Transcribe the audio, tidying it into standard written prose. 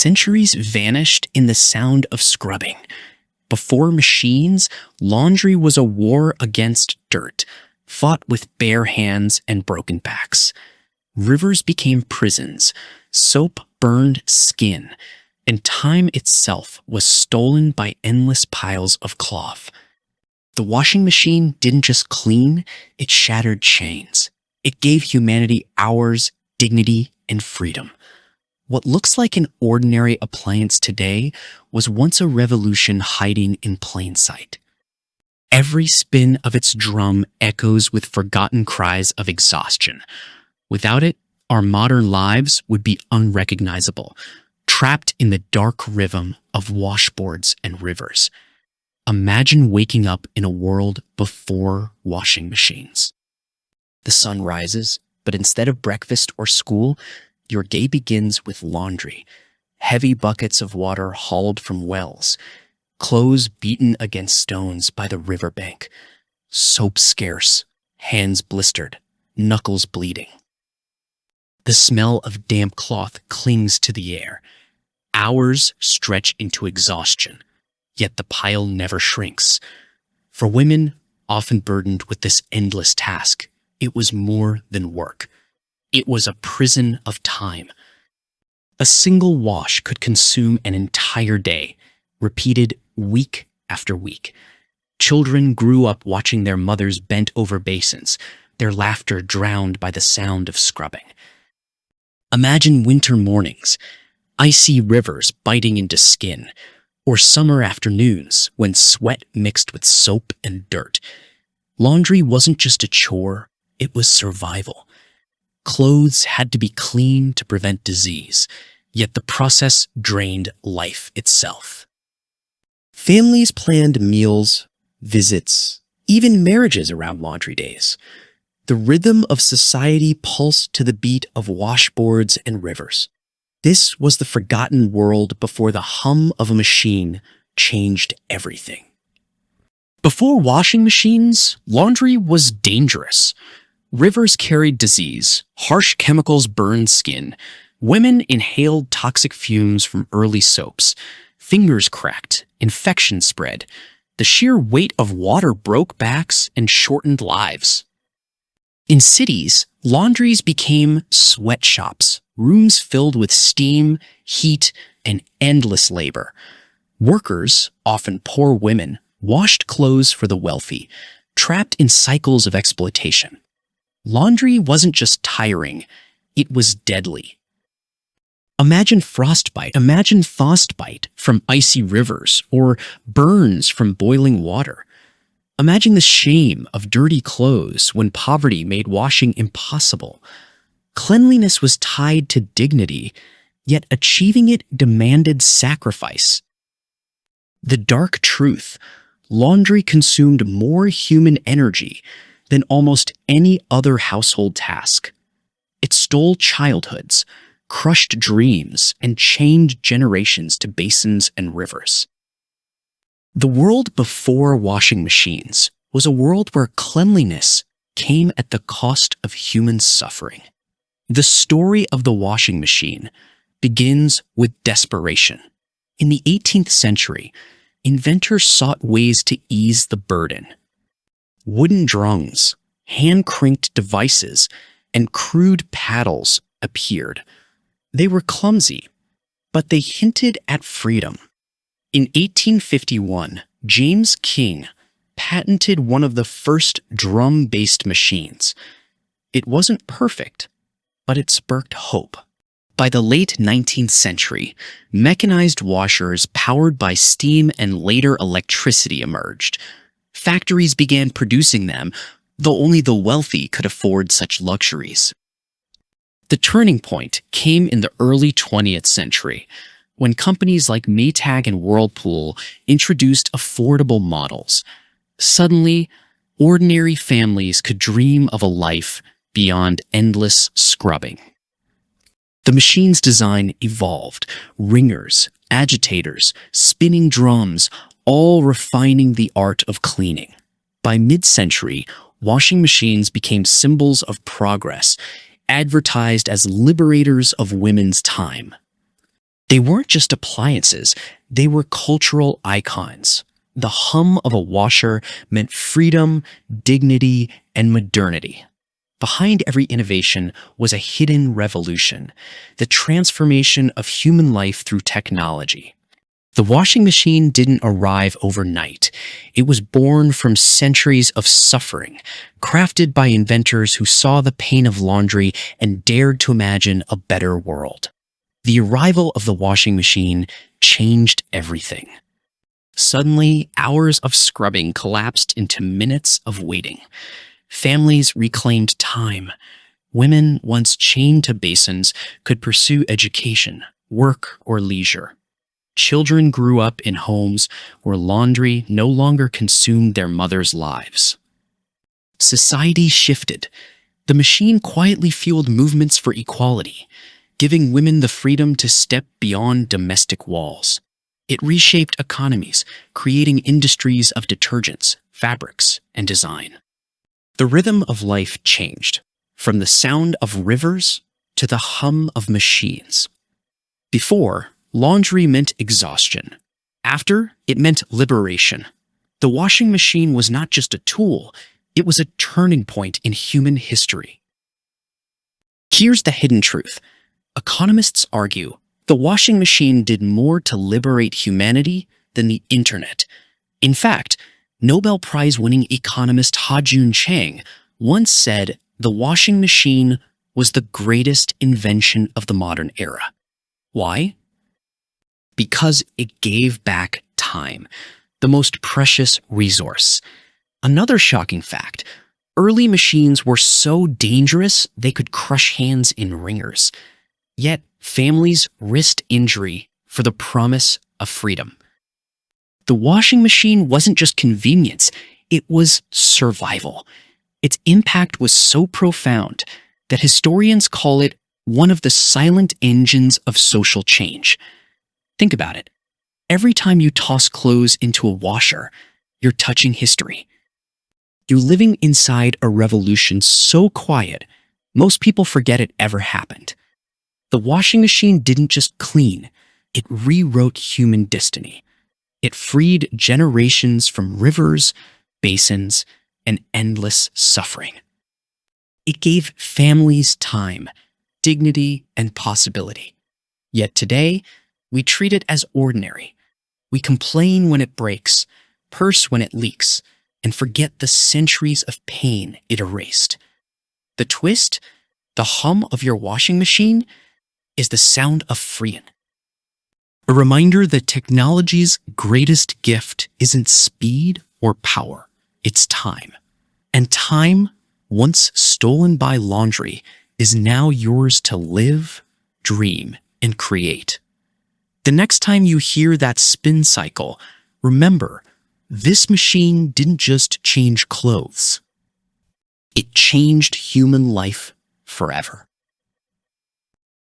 centuries vanished in the sound of scrubbing. Before machines, laundry was a war against dirt, fought with bare hands and broken backs. Rivers became prisons, soap burned skin, and time itself was stolen by endless piles of cloth. The washing machine didn't just clean, it shattered chains. It gave humanity hours, dignity, and freedom. What looks like an ordinary appliance today was once a revolution hiding in plain sight. Every spin of its drum echoes with forgotten cries of exhaustion. Without it, our modern lives would be unrecognizable, trapped in the dark rhythm of washboards and rivers. Imagine waking up in a world before washing machines. The sun rises, but instead of breakfast or school, your day begins with laundry. Heavy buckets of water hauled from wells, clothes beaten against stones by the riverbank, soap scarce, hands blistered, knuckles bleeding. The smell of damp cloth clings to the air. Hours stretch into exhaustion, yet the pile never shrinks. For women, often burdened with this endless task, it was more than work. It was a prison of time. A single wash could consume an entire day, repeated week after week. Children grew up watching their mothers bent over basins, their laughter drowned by the sound of scrubbing. Imagine winter mornings, icy rivers biting into skin, or summer afternoons when sweat mixed with soap and dirt. Laundry wasn't just a chore, it was survival. Clothes had to be clean to prevent disease, yet the process drained life itself. Families planned meals, visits, even marriages around laundry days. The rhythm of society pulsed to the beat of washboards and rivers. This was the forgotten world before the hum of a machine changed everything. Before washing machines, laundry was dangerous. Rivers carried disease, harsh chemicals burned skin, women inhaled toxic fumes from early soaps, fingers cracked, infection spread. The sheer weight of water broke backs and shortened lives. In cities, laundries became sweatshops, rooms filled with steam, heat, and endless labor. Workers, often poor women, washed clothes for the wealthy, trapped in cycles of exploitation. Laundry wasn't just tiring, it was deadly. Imagine frostbite from icy rivers or burns from boiling water. Imagine the shame of dirty clothes when poverty made washing impossible. Cleanliness was tied to dignity, yet achieving it demanded sacrifice. The dark truth: laundry consumed more human energy than almost any other household task. It stole childhoods, crushed dreams, and chained generations to basins and rivers. The world before washing machines was a world where cleanliness came at the cost of human suffering. The story of the washing machine begins with desperation. In the 18th century, inventors sought ways to ease the burden. Wooden drums, hand-cranked devices, and crude paddles appeared. They were clumsy, but they hinted at freedom. In 1851, James King patented one of the first drum-based machines. It wasn't perfect, but it sparked hope. By the late 19th century, mechanized washers powered by steam and later electricity emerged. Factories began producing them, though only the wealthy could afford such luxuries. The turning point came in the early 20th century, when companies like Maytag and Whirlpool introduced affordable models. Suddenly, ordinary families could dream of a life beyond endless scrubbing. The machine's design evolved: wringers, agitators, spinning drums, all refining the art of cleaning. By mid-century, washing machines became symbols of progress, advertised as liberators of women's time. They weren't just appliances, they were cultural icons. The hum of a washer meant freedom, dignity, and modernity. Behind every innovation was a hidden revolution, the transformation of human life through technology. The washing machine didn't arrive overnight. It was born from centuries of suffering, crafted by inventors who saw the pain of laundry and dared to imagine a better world. The arrival of the washing machine changed everything. Suddenly, hours of scrubbing collapsed into minutes of waiting. Families reclaimed time. Women, once chained to basins, could pursue education, work, or leisure. Children grew up in homes where laundry no longer consumed their mothers' lives. Society shifted. The machine quietly fueled movements for equality, giving women the freedom to step beyond domestic walls. It reshaped economies, creating industries of detergents, fabrics, and design. The rhythm of life changed, from the sound of rivers to the hum of machines. Before, laundry meant exhaustion. After, it meant liberation. The washing machine was not just a tool, it was a turning point in human history. Here's the hidden truth. Economists argue the washing machine did more to liberate humanity than the internet. In fact, Nobel Prize-winning economist Ha-Joon Chang once said the washing machine was the greatest invention of the modern era. Why? Because it gave back time, the most precious resource. Another shocking fact, early machines were so dangerous they could crush hands in wringers. Yet families risked injury for the promise of freedom. The washing machine wasn't just convenience, it was survival. Its impact was so profound that historians call it one of the silent engines of social change. Think about it. Every time you toss clothes into a washer, you're touching history. You're living inside a revolution so quiet, most people forget it ever happened. The washing machine didn't just clean, it rewrote human destiny. It freed generations from rivers, basins, and endless suffering. It gave families time, dignity, and possibility. Yet today, we treat it as ordinary. We complain when it breaks, curse when it leaks, and forget the centuries of pain it erased. The twist, the hum of your washing machine, is the sound of freeing. A reminder that technology's greatest gift isn't speed or power, it's time. And time, once stolen by laundry, is now yours to live, dream, and create. The next time you hear that spin cycle, remember, this machine didn't just change clothes. It changed human life forever.